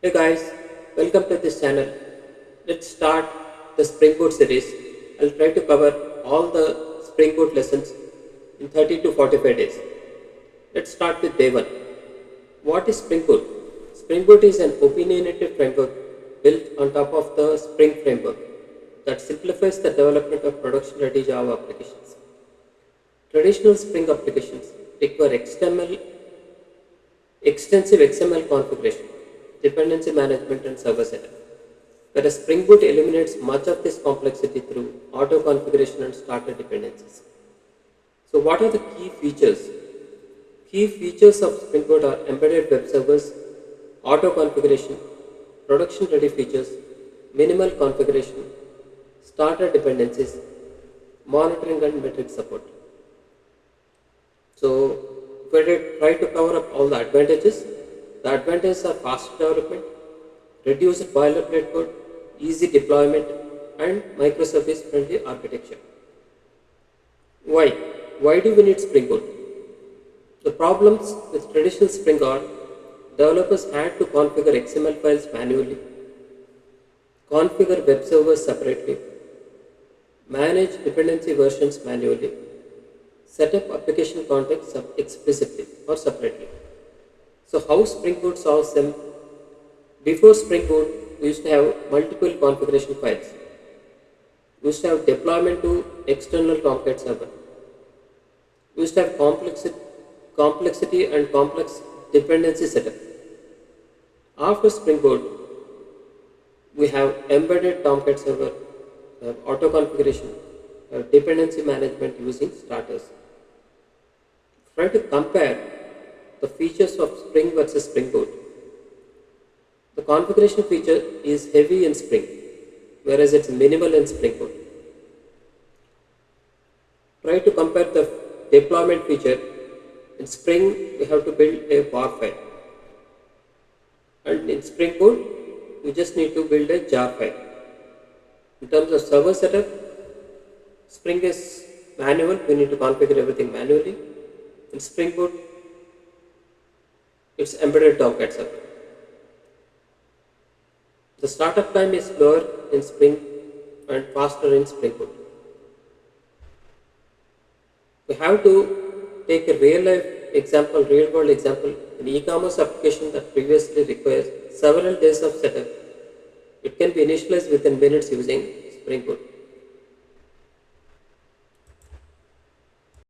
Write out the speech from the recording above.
Hey guys, welcome to this channel. Let's start the Spring Boot series. I'll try to cover all the Spring Boot lessons in 30 to 45 days. Let's start with day 1. What is Spring Boot? Spring Boot is an opinionated framework built on top of the Spring framework that simplifies the development of production ready Java applications. Traditional Spring applications require extensive XML configuration, dependency management, and server setup, whereas Spring Boot eliminates much of this complexity through auto configuration and starter dependencies. So, what are the key features? Key features of Spring Boot are embedded web servers, auto configuration, production ready features, minimal configuration, starter dependencies, monitoring and metric support. So, if I try to cover up all the advantages are fast development, reduced boilerplate code, easy deployment, and microservice friendly architecture. Why? Why do we need Spring Boot? The problems with traditional Spring are developers had to configure XML files manually, configure web servers separately, manage dependency versions manually, set up application context explicitly or separately. So how Spring Boot solves them? Before Spring Boot, we used to have multiple configuration files. We used to have deployment to external Tomcat server. We used to have complexity and complex dependency setup. After Spring Boot, we have embedded Tomcat server, we have auto configuration, we have dependency management using starters. Try to compare the features of Spring versus Spring Boot. The configuration feature is heavy in Spring, whereas it's minimal in Spring Boot. Try to compare the deployment feature. In Spring, we have to build a bar file, and in Spring Boot, we just need to build a jar file. In terms of server setup, Spring is manual, we need to configure everything manually. In Spring Boot, it's embedded Tomcat server. The startup time is slower in Spring and faster in Spring Boot. We have to take a real world example, an e-commerce application that previously requires several days of setup. It can be initialized within minutes using Spring Boot.